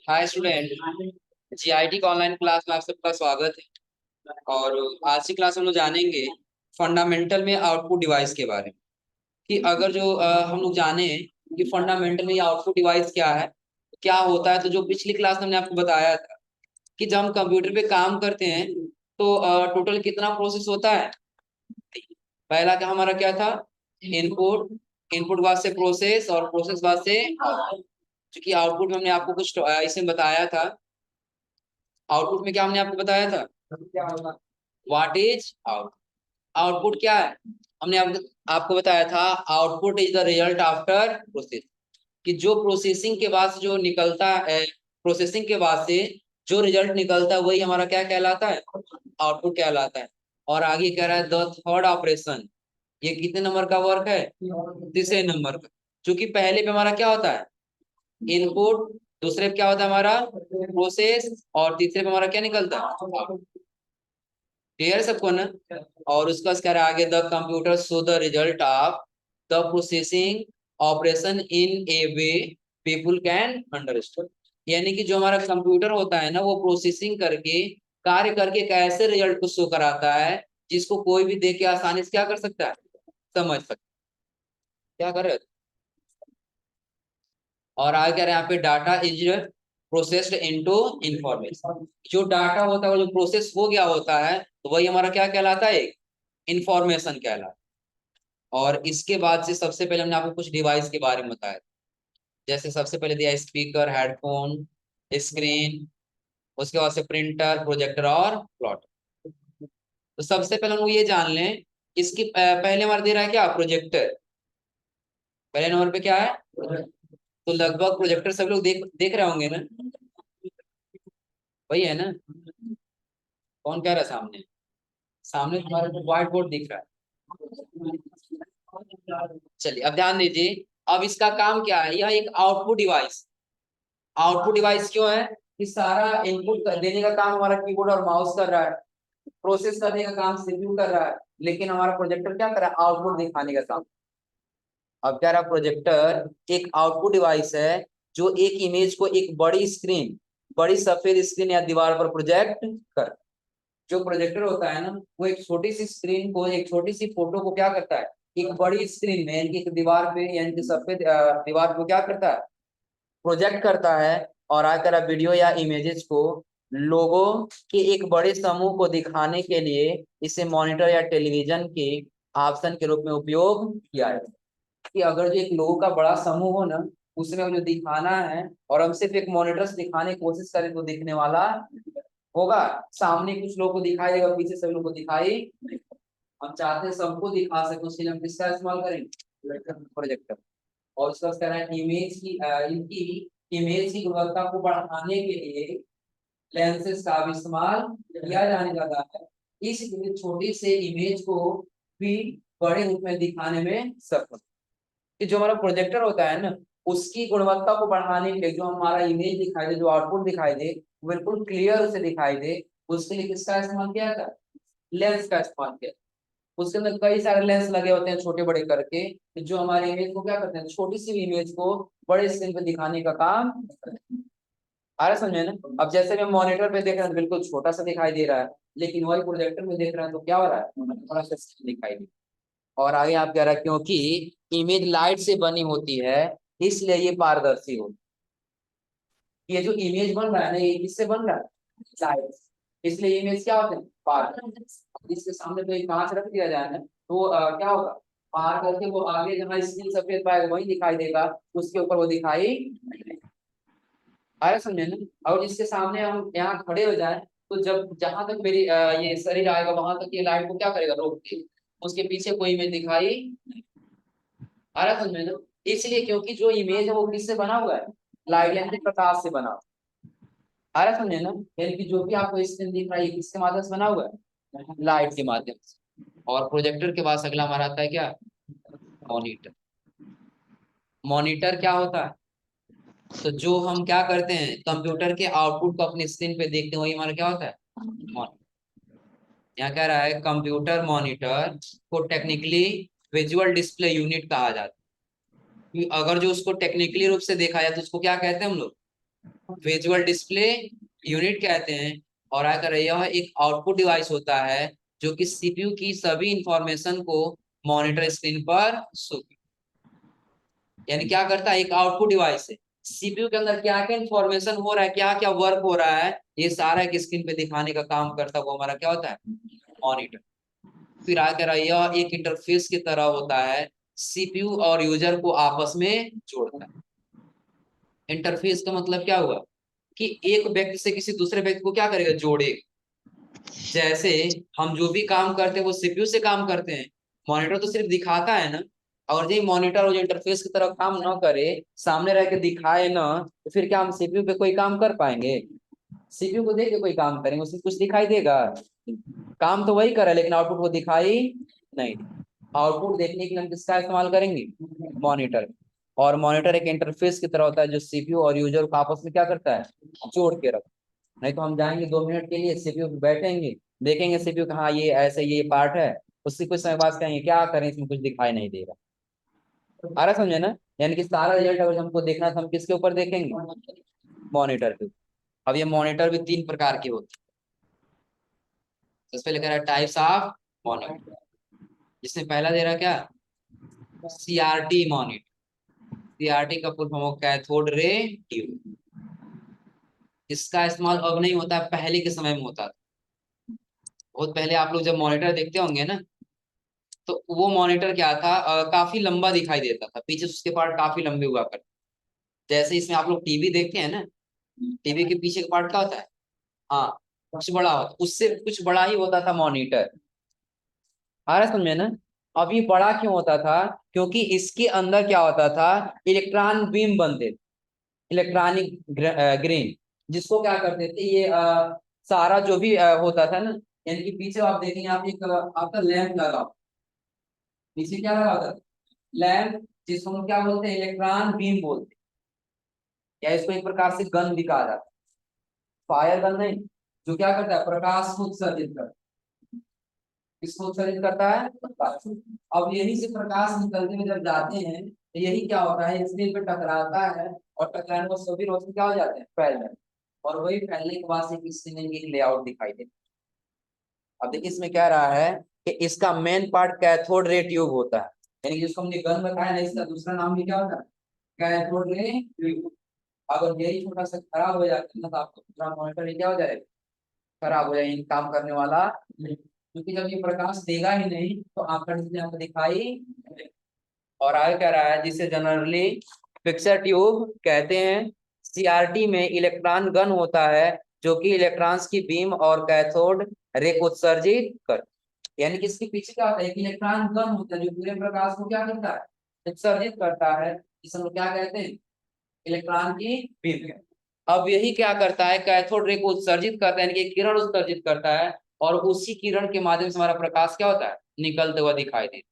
Hi student. GIT का online class में आप सबका स्वागत है। और आज की क्लास में हम लोग जानेंगे फंडामेंटल में आउटपुट डिवाइस के बारे में। कि अगर जो हम लोग जाने कि फंडामेंटल में आउटपुट डिवाइस क्या है, क्या होता है। तो जो पिछली क्लास में हमने आपको बताया था कि जब हम कंप्यूटर पे काम करते हैं तो टोटल कितना प्रोसेस होता है। पहला क्या हमारा क्या था, इनपुट। इनपुट बाद से प्रोसेस और प्रोसेस बाद से आउटपुट। क्योंकि आउटपुट में हमने आपको कुछ इसमें बताया था। आउटपुट में क्या हमने आपको बताया था, व्हाट इज आउट। आउटपुट क्या है, हमने आपको बताया था output is the result after process. कि जो प्रोसेसिंग के बाद से जो निकलता है, प्रोसेसिंग के बाद से जो रिजल्ट निकलता है वही हमारा क्या कहलाता है, आउटपुट कहलाता है। और आगे कह रहा है द थर्ड ऑपरेशन, ये कितने नंबर का वर्क है, तीसरे नंबर का। क्योंकि पहले पे हमारा क्या होता है, इनपुट। दूसरे पे क्या होता है हमारा प्रोसेस, और तीसरे पे हमारा क्या निकलता है। क्लियर सबको ना। और उसका कह रहा है आगे the computer show the result of the processing operation in A way people can understand. यानी कि जो हमारा कंप्यूटर होता है ना, वो प्रोसेसिंग करके कार्य करके एक ऐसे रिजल्ट को शो कराता है जिसको कोई भी देख के आसानी से क्या कर सकता है, समझ सकता है। क्या करे। और आगे कह रहे हैं यहाँ पे data is processed into information. जो डाटा होता है वो जो प्रोसेस हो गया होता है तो वही हमारा क्या कहलाता है, इंफॉर्मेशन कहलाता है। और इसके बाद से सबसे पहले हमने आपको कुछ डिवाइस के बारे में बताया। जैसे सबसे पहले दिया स्पीकर, हेडफोन, स्क्रीन। उसके बाद से प्रिंटर, प्रोजेक्टर और प्लॉट। तो सबसे पहले हम लोग ये जान लें, इसकी पहले हमारा दे रहा है क्या, प्रोजेक्टर। पहले नंबर पे क्या है, तो लगभग प्रोजेक्टर सब लोग देख देख रहे होंगे ना, वही है ना। कौन कह रहा है सामने, सामने तुम्हारे को व्हाइट बोर्ड दिख रहा है। चलिए अब ध्यान दीजिए। अब इसका काम क्या है, यह एक आउटपुट डिवाइस। आउटपुट डिवाइस क्यों है, कि सारा इनपुट देने का काम हमारा कीबोर्ड और माउस कर रहा है, प्रोसेस करने का काम सीपीयू कर रहा है, लेकिन हमारा प्रोजेक्टर क्या कर रहा है, आउटपुट दिखाने का काम। अब क्या रहा, प्रोजेक्टर एक आउटपुट डिवाइस है जो एक इमेज को एक बड़ी स्क्रीन, बड़ी सफेद स्क्रीन या दीवार पर प्रोजेक्ट कर। जो प्रोजेक्टर होता है ना, वो एक छोटी सी स्क्रीन को, एक छोटी सी फोटो को क्या करता है, एक बड़ी स्क्रीन में यानी कि एक दीवार पे, यानी कि सफेद दीवार को क्या करता है, प्रोजेक्ट करता है। और आकर वीडियो या इमेजेस को, लोगों के एक बड़े समूह को दिखाने के लिए इसे मॉनिटर या टेलीविजन के ऑप्शन के रूप में उपयोग किया है। कि अगर जो एक लोगों का बड़ा समूह हो ना, उसमें जो दिखाना है और हम सिर्फ एक मॉनिटर से दिखाने की कोशिश करें तो दिखने वाला होगा। सामने कुछ लोगों को दिखाई देगा, पीछे सभी लोगों को दिखाई नहीं। हम चाहते हैं सबको दिखा सके, उसके लिए हम किसका इस्तेमाल करेंगे, प्रोजेक्टर। और उसका कह रहा है इमेज की इनकी इमेज की गुणवत्ता को बढ़ाने के लिए लेंसेज का भी इस्तेमाल किया जाने लगा है। इसलिए छोटी से इमेज को भी बड़े रूप में दिखाने में सक्षम। कि जो हमारा प्रोजेक्टर होता है ना, उसकी गुणवत्ता को बढ़ाने के लिए जो हमारा इमेज दिखाई दे, जो आउटपुट दिखाई दे, वो बिल्कुल क्लियर से दिखाई दे, उसके लिए किसका इस्तेमाल किया था, लेंस का इस्तेमाल किया। उसके अंदर कई सारे लेंस लगे होते हैं छोटे बड़े करके, जो हमारे इमेज को क्या करते हैं, छोटी सी इमेज को बड़े स्क्रीन पे दिखाने का काम करते हैं। आ रहा समझे ना। अब जैसे मैं मॉनिटर पे देख रहा हूँ बिल्कुल छोटा सा दिखाई दे रहा है, लेकिन वही प्रोजेक्टर में देख रहा है तो क्या हो रहा है, बड़ा सा दिखाई दे। और आगे आप कह रहा है क्योंकि इमेज लाइट से बनी होती है इसलिए ये पारदर्शी होती है। ये जो इमेज बन रहा है ना, ये किससे बन रहा है, लाइट। इसलिए इमेज क्या होते हैं, पारदर्शी। इसके सामने तो एक कांच रख दिया जाए ना, तो क्या होगा, पार करके वो आगे जहाँ स्क्रीन सफेद पाएगा वही दिखाई देगा, उसके ऊपर वो दिखाई नहीं देगा। अरे समझे ना। और जिसके सामने हम यहाँ खड़े हो जाए तो जब जहां तक मेरी ये शरीर आएगा वहां तक ये लाइट को क्या करेगा, रोक के, उसके पीछे कोई इमेज दिखाई। आ रहा समझ में ना। इसलिए क्योंकि जो इमेज है वो किससे बना हुआ है, लाइट यानी कि प्रकाश से बना हुआ है। आ रहा समझे ना। यानी कि जो भी आपको स्क्रीन दिख रहा है ये किसके माध्यम से बना हुआ है, लाइट के माध्यम से। और प्रोजेक्टर के बाद अगला हमारा आता है क्या, मॉनिटर। मॉनिटर क्या होता है, तो जो हम क्या करते हैं, कंप्यूटर के आउटपुट को अपनी स्क्रीन पे देखते हैं वही हमारा क्या होता है, मॉनिटर। यहाँ कह रहा है कंप्यूटर मॉनिटर को टेक्निकली विजुअल डिस्प्ले यूनिट कहा जाता है। कि अगर जो उसको टेक्निकली रूप से देखा जाए तो उसको क्या कहते हैं हम लोग, विजुअल डिस्प्ले यूनिट कहते हैं। और अगर यह एक आउटपुट डिवाइस होता है जो कि सीपीयू की सभी इंफॉर्मेशन को मॉनिटर स्क्रीन पर शो, यानी क्या करता है, एक आउटपुट डिवाइस है। सीपीयू के अंदर क्या क्या इंफॉर्मेशन हो रहा है, क्या क्या वर्क हो रहा है, ये सारा एक स्क्रीन पे दिखाने का काम करता है, वो हमारा क्या होता है, मॉनिटर। फिर आकर यह एक इंटरफेस की तरह होता है, सीपीयू और यूजर को आपस में जोड़ता है। इंटरफेस का मतलब क्या हुआ कि एक व्यक्ति से किसी दूसरे व्यक्ति को क्या करेगा, जोड़े। जैसे हम जो भी काम करते हैं वो सीपीयू से काम करते हैं, मॉनिटर तो सिर्फ दिखाता है ना। और जो मॉनिटर और जो इंटरफेस की तरह काम ना करे, सामने रह के दिखाए ना, तो फिर क्या हम सीपीयू पे कोई काम कर पाएंगे? सीपीयू को देख के कोई काम करेंगे, उससे कुछ दिखाई देगा? काम तो वही करे लेकिन आउटपुट वो दिखाई नहीं। आउटपुट देखने के लिए हम किसका इस्तेमाल करेंगे, मॉनिटर। और मॉनिटर एक इंटरफेस की तरह होता है जो सीपीयू और यूजर को आपस में क्या करता है, जोड़ के रखता है। नहीं तो हम जाएंगे 2 मिनट के लिए सीपीयू पे बैठेंगे, देखेंगे सीपीयू का हाँ ये ऐसे ये पार्ट है, उससे कुछ समय बाद कहेंगे क्या करें इसमें कुछ दिखाई नहीं दे रहा। आ रहा समझे ना? यानी कि सारा रिजल्ट अगर हमको देखना तो हम किसके ऊपर देखेंगे, मॉनिटर पे। अब ये मॉनिटर भी 3 प्रकार के होते हैं। इस पे लिखा है टाइप्स ऑफ मॉनिटर, जिसमें पहला दे रहा क्या, सीआरटी मॉनिटर। सीआरटी का फुल फॉर्म हो कैथोड रे ट्यूब। इसका इस्तेमाल अब नहीं होता, पहले के समय में होता था। बहुत पहले आप लोग जब मॉनिटर देखते होंगे ना, तो वो मॉनिटर क्या था, काफी लंबा दिखाई देता था, पीछे से उसके पार्ट काफी लंबे हुआ करते। जैसे इसमें आप लोग टीवी देखते हैं ना, टीवी के पीछे का पार्ट क्या होता है, हाँ कुछ बड़ा होता, उससे कुछ बड़ा ही होता था मॉनिटर। आ रहा समझे ना? अब ये बड़ा क्यों होता था, क्योंकि इसके अंदर क्या होता था, इलेक्ट्रॉन बीम बनते थे, इलेक्ट्रॉनिक ग्रेन, जिसको क्या करते थे ये सारा जो भी होता था ना, यानी कि पीछे आप देखेंगे, आप एक आपका लैंप लगा, पीछे क्या लगा होता है, लैंप, जिसको हम क्या बोलते हैं, इलेक्ट्रॉन बीम बोलते हैं, या इसको एक प्रकार से गन भी कहा जाता है। फायर गन नहीं, जो क्या करता है, प्रकाश को उत्सर्जित करता है। किसको उत्सर्जित करता है, प्रकाश। अब यही से प्रकाश निकलते हुए जब जाते हैं तो यही क्या होता है, स्क्रीन पे टकराता है, और टकराने को सभी रोशनी क्या हो जाते हैं, फैल जाते हैं। और वही फैलने के बाद से स्क्रीन की लेआउट दिखाई देती है। अब देखिए इसमें क्या रहा है कि इसका main part cathode ray tube होता है, यानी जिसको हमने गन बताया ना, इसका दूसरा नाम भी क्या होता है, कैथोड रे ट्यूब। अगर यही छोटा सा खराब हो जाता है ना, तो आपको पूरा मॉनिटर क्या हो जाएगा, खराब हो जाएगा, काम करने वाला नहीं। क्योंकि जब ये प्रकाश देगा ही नहीं तो आपका डिस्प्ले आपको दिखाई नहीं देगा। और आगे कह रहा है जिसे जनरली फिक्सर ट्यूब कहते हैं। सीआरटी में इलेक्ट्रॉन गन होता है जो कि इलेक्ट्रॉन्स की बीम और कैथोड रे को उत्सर्जित कर, यानी कि इसके पीछे क्या होता है, एक इलेक्ट्रॉन गन होता है जो पूरे प्रकाश को क्या करता है, उत्सर्जित करता है। इसे हम लोग क्या कहते हैं, इलेक्ट्रॉन की बीम। अब यही क्या करता है, कैथोड रे को उत्सर्जित करता है, यानी कि किरण उत्सर्जित करता है, और उसी किरण के माध्यम से हमारा प्रकाश क्या होता है, निकलते हुआ दिखाई देता है।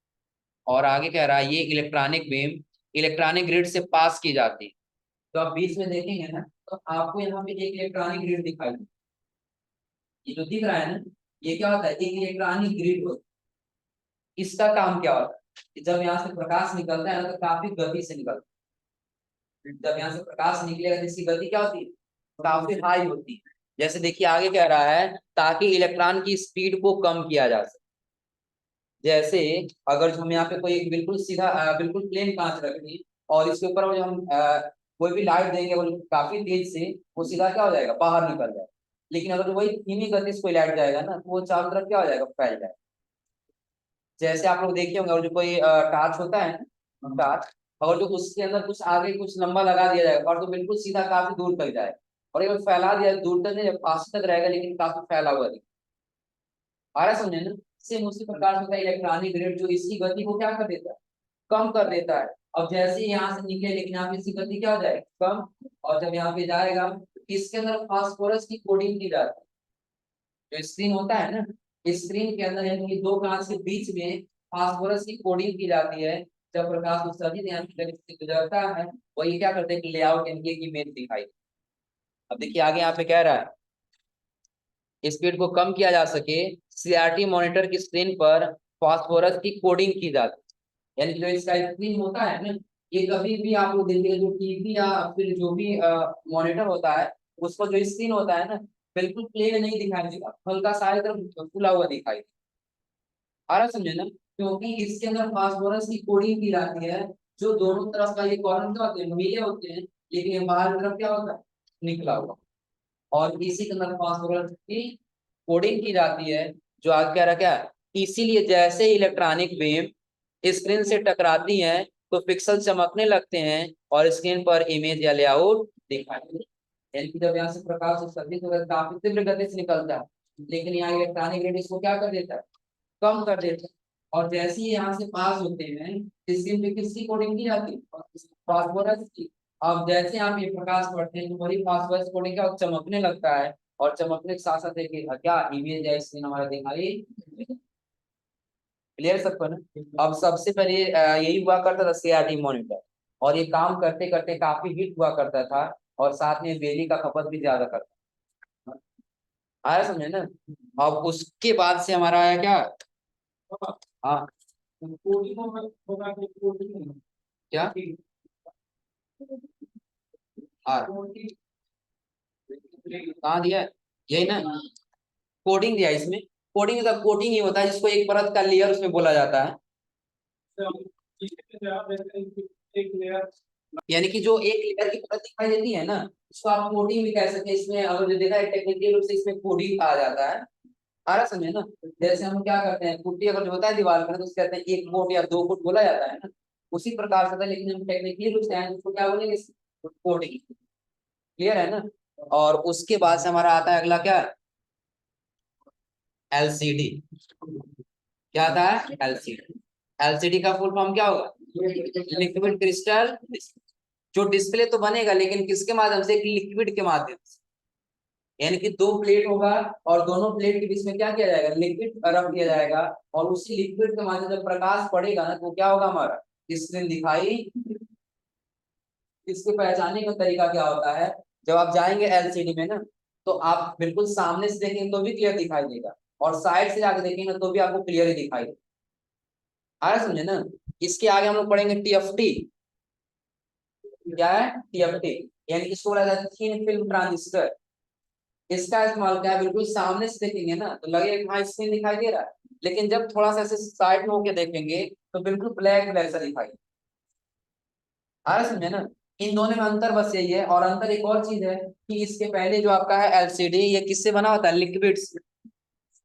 और आगे कह रहा है ये इलेक्ट्रॉनिक बीम इलेक्ट्रॉनिक ग्रिड से पास की जाती है। तो आप बीच में देखेंगे ना, तो आपको यहाँ पे एक इलेक्ट्रॉनिक ग्रिड दिखाई दे, ये जो दिख रहा है ना, ये क्या होता है, एक इलेक्ट्रॉनिक ग्रिड होता है। इसका काम क्या होता है कि जब यहाँ से प्रकाश निकलता है ना, तो काफी गति से निकलता है। जब यहाँ से प्रकाश निकलेगा तो इसकी गति क्या होती है, काफी हाई होती है। जैसे देखिए आगे कह रहा है ताकि इलेक्ट्रॉन की स्पीड को कम किया जा सके। जैसे अगर जो हम यहाँ पे कोई एक बिल्कुल सीधा बिल्कुल प्लेन कांच रखें, और इसके ऊपर जो हम कोई भी लाइट देंगे वो काफी तेज से, वो सीधा क्या हो जाएगा, बाहर निकल जाएगा। लेकिन अगर वही धीमी गति से कोई लाइट जाएगा ना, तो वो चारों तरफ क्या हो जाएगा, फैल जाएगा। जैसे आप लोग देखे होंगे, और जो कोई टार्च होता है ना, टार्च, और जो उसके अंदर कुछ आगे कुछ लंबा लगा दिया जाएगा, और तो बिल्कुल सीधा काफी दूर तक जाएगा। और एक बार फैला दिया दूर तक नहीं, पास तक रहेगा लेकिन काफी फैला हुआ दिखेगा। आ रहा समझे ना? सेम उसी प्रकार से होता है इलेक्ट्रॉनिक ग्रिड, जो इसकी गति को क्या कर देता है, कम कर देता है। अब जैसे ही यहाँ से निकले, लेकिन यहाँ पे इसकी गति क्या हो जाएगी, कम। और जब यहाँ पे जाएगा, इसके अंदर फास्फोरस की कोडिंग की जाती है। जो स्क्रीन होता है ना, स्क्रीन के अंदर यानी कि दो कांच के बीच में फास्फोरस की कोडिंग की जाती है। जब प्रकाश उत्सर्जित यानी कि जब इससे गुजरता है, वो ये क्या करते हैं कि लेआउट यानी कि इमेज दिखाई। अब देखिए आगे यहाँ पे कह रहा है स्पीड को कम किया जा सके, सीआरटी मॉनिटर की स्क्रीन पर फास्फोरस की कोडिंग की जाती है। यानी जो इसका स्क्रीन होता है ना, ये कभी भी आप लोग देखिए, जो टीवी या फिर जो भी मॉनिटर होता है, उसको जो स्क्रीन होता है ना, बिल्कुल प्लेन नहीं दिखाई देगा, हल्का सारी तरफ फुला हुआ दिखाई देगा। आ रहा समझे ना, क्योंकि इसके अंदर फास्फोरस की कोडिंग की जाती है, जो दोनों तरफ का ये कॉलम क्या होते हैं, मिले होते हैं, लेकिन ये बाहर की तरफ क्या होता है, निकला हुआ। और इसी के अंदर फास्फोरस की कोडिंग की जाती है, जो आगे कह रहा क्या है, इसीलिए जैसे इलेक्ट्रॉनिक वेव स्क्रीन से टकराती हैं तो पिक्सल चमकने लगते हैं और स्क्रीन पर इमेज या लेआउट दिखाई देता है। यानी कि जब यहाँ से प्रकाश उत्सर्जित होकर काफी तीव्र गति से निकलता है, लेकिन यहाँ इलेक्ट्रॉनिक रेड इसको क्या कर देता है, कम कर देते हैं। और जैसे ही यहाँ से पास होते हैं, स्क्रीन पे किसकी कोडिंग की जाती है, फास्फोरस की। अब जैसे आप ये प्रकाश पढ़ते हैं तो वही फास्फोरस कोडिंग क्या चमकने लगता है, और चमकने के साथ साथ देखिए क्या इमेज है स्क्रीन हमारा दिखाई। क्लियर सबको ना। अब सबसे पहले यही हुआ करता था सीआरटी मॉनिटर, और ये काम करते करते काफी हिट हुआ करता था, और साथ में बिजली का खपत भी ज्यादा करता। आया समझे ना। अब उसके बाद से हमारा आया क्या, हाँ क्या, हाँ कहाँ दिया है? यही ना, कोडिंग दिया है इसमें। कोडिंग का कोटिंग ही होता है जिसको एक परत का लेयर उसमें बोला जाता है। यानी कि जो एक लेयर की परत दिखाई देती है ना, उसको आप कोटिंग भी कह सकते हैं। इसमें अगर जो देखा है टेक्निकल रूप से इसमें कोडिंग कहा जाता है। आ रहा समझे ना। जैसे हम क्या करते हैं, पुट्टी अगर जो होता है दीवार पर तो उसको कहते हैं 1 फुट या 2 फुट बोला जाता है ना, उसी प्रकार से होता है, लेकिन हम टेक्निकली रूप से आए तो उसको क्या बोलेंगे, कोडिंग। क्लियर है ना। और उसके बाद से हमारा आता है अगला क्या, एलसीडी। क्या आता है, एलसीडी। एलसीडी का फुल फॉर्म क्या होगा, लिक्विड क्रिस्टल। जो डिस्प्ले तो बनेगा लेकिन किसके माध्यम से, एक लिक्विड के माध्यम से। यानी कि 2 प्लेट होगा, और दोनों प्लेट के बीच में क्या किया जाएगा, लिक्विड रख दिया जाएगा, और उसी लिक्विड के माध्यम से जब प्रकाश पड़ेगा ना तो क्या होगा, हमारा स्क्रीन दिखाई। इसके पहचानने का तरीका क्या होता है, जब आप जाएंगे एलसीडी में ना, तो आप बिल्कुल सामने से देखेंगे तो भी क्लियर दिखाई देगा, और साइड से जाकर देखेंगे तो भी आपको क्लियर ही दिखाई देगा। आ रहा समझे ना। इसके आगे हम लोग पढ़ेंगे टीएफटी। क्या है टीएफटी, यानी कि सोलह थीन फिल्म ट्रांजिस्टर। इसका इस्तेमाल क्या है, बिल्कुल सामने से देखेंगे ना तो लगेगा कि हाँ स्क्रीन दिखाई दे रहा है, लेकिन जब थोड़ा सा ऐसे साइड में होके देखेंगे तो बिल्कुल ब्लैक ब्लैक सा दिखाई। आ रहा समझे ना। इन दोनों में अंतर बस यही है, और अंतर एक और चीज है कि इसके पहले जो आपका है एलसीडी, ये किससे बना होता है, लिक्विड से।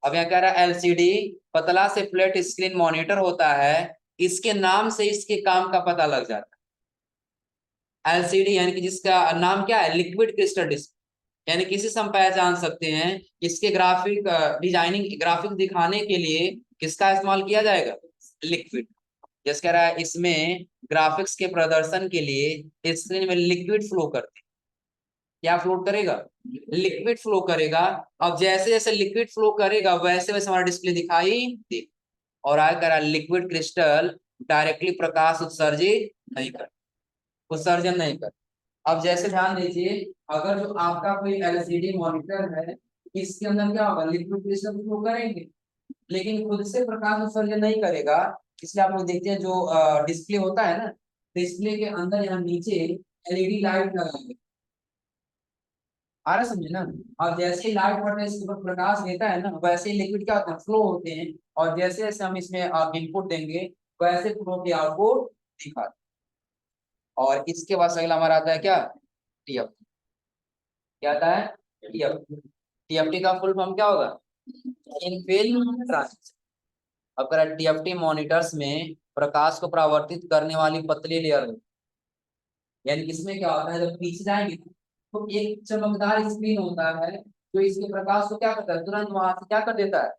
अब यहाँ कह रहा है एलसीडी पतला से फ्लैट स्क्रीन मॉनिटर होता है, इसके नाम से इसके काम का पता लग जाता है। एलसीडी यानी कि जिसका नाम क्या है, लिक्विड क्रिस्टल डिस्प्ले। यानी किसी से हम पहचान सकते हैं, इसके ग्राफिक डिजाइनिंग ग्राफिक दिखाने के लिए किसका इस्तेमाल किया जाएगा, लिक्विड। जैसे कह रहा है इसमें ग्राफिक्स के प्रदर्शन के लिए स्क्रीन में लिक्विड फ्लो करते हैं। क्या फ्लो करेगा, लिक्विड फ्लो करेगा। अब जैसे जैसे लिक्विड फ्लो करेगा वैसे वैसे हमारा डिस्प्ले दिखाई दे। और आगे कह रहा है लिक्विड क्रिस्टल डायरेक्टली प्रकाश उत्सर्जित नहीं कर, उत्सर्जन नहीं कर। अब जैसे ध्यान दीजिए, अगर जो आपका कोई एलसीडी मॉनिटर है, इसके अंदर क्या होगा, लिक्विड क्रिस्टल फ्लो करेंगे, लेकिन खुद से प्रकाश उत्सर्जन नहीं करेगा। इसलिए आप लोग देखते हैं जो डिस्प्ले होता है ना, डिस्प्ले के अंदर यहाँ नीचे एलईडी लाइट लगाएंगे। आ रहा समझे ना। और जैसे ही लाइट पड़ता है इसके ऊपर प्रकाश देता है ना, वैसे ही लिक्विड क्या होता है, फ्लो होते हैं। और जैसे जैसे हम इसमें इनपुट देंगे वैसे फ्लो के आउटपुट दिखाते हैं। और इसके बाद अगला हमारा आता है क्या, टीएफ। क्या आता है, टीएफ। टीएफटी का फुल फॉर्म क्या होगा, इन फिल्म ट्रांजिस्टर। अब अगर टीएफटी मॉनिटर्स में प्रकाश को परावर्तित करने वाली पतली लेयर होती है। यानी इसमें क्या होता है, जब पीछे जाएंगे तो एक चमकदार स्क्रीन होता है, जो इसके प्रकाश को क्या करता है, तुरंत वहां से क्या कर देता है,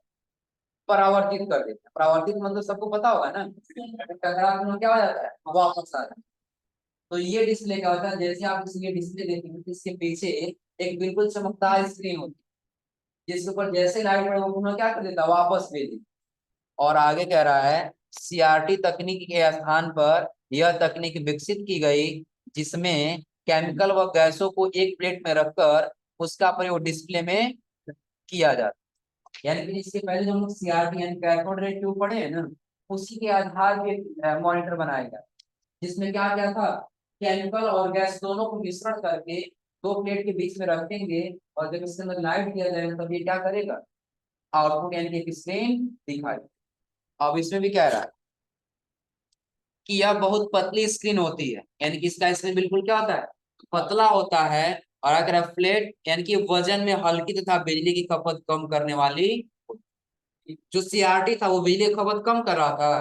परावर्तित कर देता है। परावर्तित मतलब सबको पता होगा ना, टकरा के क्या हो जाता है, वापस आ जाता है। तो ये डिस्प्ले क्या होता है, जैसे आप इसमें डिस्प्ले देखेंगे तो इसके पीछे एक बिल्कुल चमकदार स्क्रीन होती है, जिसके ऊपर जैसे लाइट पड़े वो पुनः क्या कर देता है, वापस भेज देता है। और आगे कह रहा है सीआरटी तकनीक के स्थान पर यह तकनीक विकसित की गई, जिसमें केमिकल व गैसों को एक प्लेट में रखकर उसका प्रयोग डिस्प्ले में किया जाता है। यानी कि इसके पहले जो हम लोग सीआरटी यानी कैथोड रे ट्यूब पढ़े हैं ना, उसी के आधार पे मॉनिटर बनाया गया। जिसमें क्या क्या था, केमिकल और गैस दोनों को मिश्रण करके दो प्लेट के बीच में रखेंगे, और जब इसके अंदर लाइट दिया जाएगा तब ये क्या करेगा, आउटपुट यानी कि एक स्क्रीन दिखाई। अब इसमें भी कह रहा है कि यह बहुत पतली स्क्रीन होती है, यानी कि इसका स्क्रीन बिल्कुल क्या होता है, पतला होता है। और अगर फ्लैट यानी कि वजन में हल्की तथा बिजली की खपत कम करने वाली। जो सीआरटी था वो बिजली की खपत कम कर रहा था,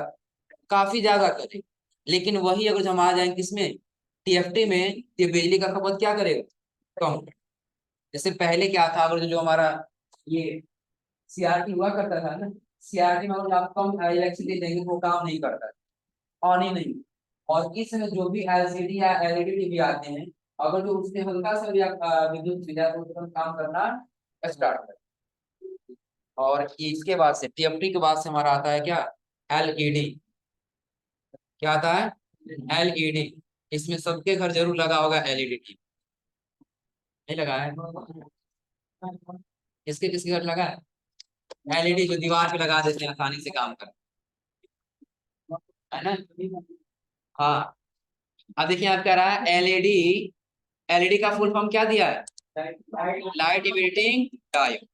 काफी ज्यादा करे, लेकिन वही अगर हम आ जाए किसमें, टीएफटी में, तो ये बिजली का खपत क्या करेगा, कम। जैसे पहले क्या था, अगर जो हमारा ये सीआरटी हुआ करता था ना, सीआरटी में अगर आप कम इलेक्ट्रिसिटी देंगे तो वो काम नहीं करता, ऑन ही नहीं। और इसमें जो भी एलसीडी या एलईडी टीवी आते हैं, अगर जो उसके हल्का सा भी आप विद्युत मिला तो तुरंत काम करना स्टार्ट कर। और इसके बाद से टीएफटी के बाद से हमारा आता है क्या, एलईडी। क्या आता है, एलईडी। इसमें सबके घर जरूर लगा होगा एलईडी टीवी, नहीं लगा है, इसके किसके घर लगा है, एलईडी जो दीवार पे लगा देते हैं आसानी से काम कर, है ना। हाँ, अब देखिए आप कह रहा है एलईडी, एलईडी का फुल फॉर्म क्या दिया है, लाइट इमिटिंग डायोड।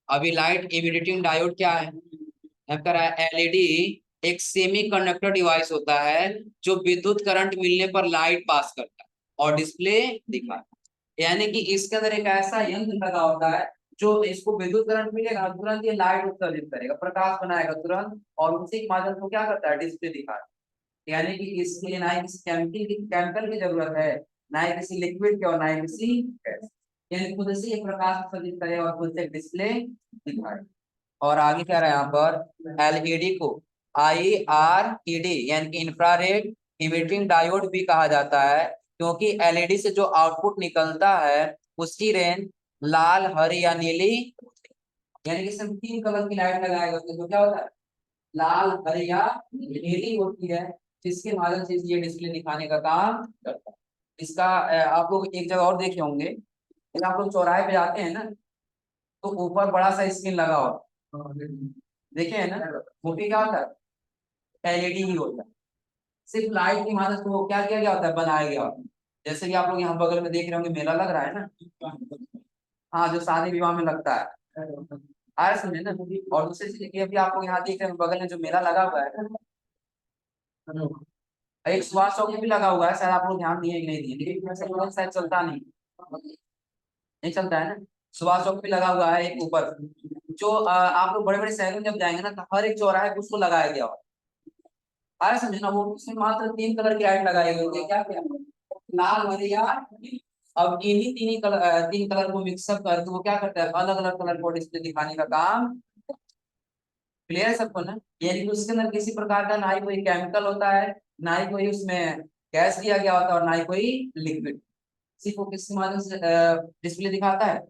अभी लाइट इमिटिंग डायोड क्या है, अब कह रहा है एलईडी एक सेमी कंडक्टर डिवाइस होता है जो विद्युत करंट मिलने पर लाइट पास करता है और डिस्प्ले दिखाता है। यानी कि इसके अंदर एक ऐसा यंत्र लगा होता है जो इसको विद्युत करंट मिलेगा तुरंत ये लाइट उत्सर्जित करेगा, प्रकाश बनाएगा तुरंत, और उसी के माध्यम से क्या करता है, डिस्प्ले दिखाता है। यानी कि इसके लिए ना ही किसी केमिकल की जरूरत है, ना ही किसी लिक्विड की, और ना ही किसी गैस। यानी खुद से ये प्रकाश उत्सर्जित करे और खुद से डिस्प्ले दिखाए। और आगे क्या रहा है यहाँ पर, एलईडी को IRED यानी कि इंफ्रारेड इमिटिंग डायोड भी कहा जाता है, क्योंकि एलईडी से जो आउटपुट निकलता है उसकी रेंज लाल, हरी या नीली, यानी कि सिर्फ 3 कलर की लाइट लगाएगा तो क्या होता है, लाल, हरी या नीली होती है, जिसके माध्यम से ये डिस्प्ले दिखाने का काम करता है। इसका आप लोग एक जगह और देखे होंगे, जब आप लोग चौराहे पे जाते हैं ना, तो ऊपर बड़ा सा स्क्रीन लगा हो, देखे है ना, वो भी क्या होता है, एलईडी ही होता है। सिर्फ लाइट की मदद से वो क्या किया गया होता है, बनाया गया होता है। जैसे कि आप लोग यहाँ बगल में देख रहे होंगे, मेला लग रहा है ना, हाँ, जो शादी विवाह में लगता है, आ रहा समझे ना। और दूसरी चीज ये भी आप लोग यहाँ देख रहे हैं, बगल में जो मेला लगा हुआ है, एक सुभाष चौक में भी लगा हुआ है, शायद आप लोग ध्यान दिए कि नहीं दिए, लेकिन वैसे लोग शायद चलता नहीं, नहीं चलता है ना। सुभाष चौक पे लगा हुआ है एक ऊपर, जो आप लोग बड़े बड़े शहरों में जब जाएंगे ना, तो हर एक चौराहे पे उसको लगाया गया हो, आ रहा समझे ना। वो उसमें मात्र 3 कलर की लाइट लगाई गई होती है, क्या क्या, लाल, हरी या नीली। अब इन्हीं 3 कलर को मिक्सअप करके वो क्या करता है, अलग अलग कलर को डिस्प्ले दिखाने का काम। क्लियर है सबको ना। यानी कि उसके अंदर किसी प्रकार का ना ही कोई केमिकल होता है, ना ही कोई उसमें गैस दिया गया होता है, और ना ही कोई लिक्विड, सिर्फ वो किसके माध्यम से डिस्प्ले दिखाता है,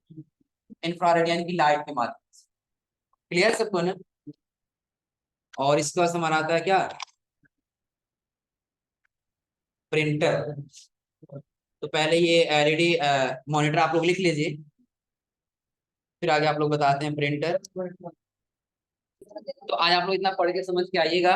इंफ्रारेड यानी कि लाइट के माध्यम से। क्लियर सबको ना। और इसके बाद हमारा आता है क्या, प्रिंटर। तो पहले ये एलईडी मॉनिटर आप लोग लिख लीजिए, फिर आगे आप लोग बताते हैं प्रिंटर। तो आज आप लोग इतना पढ़ के समझ के आइएगा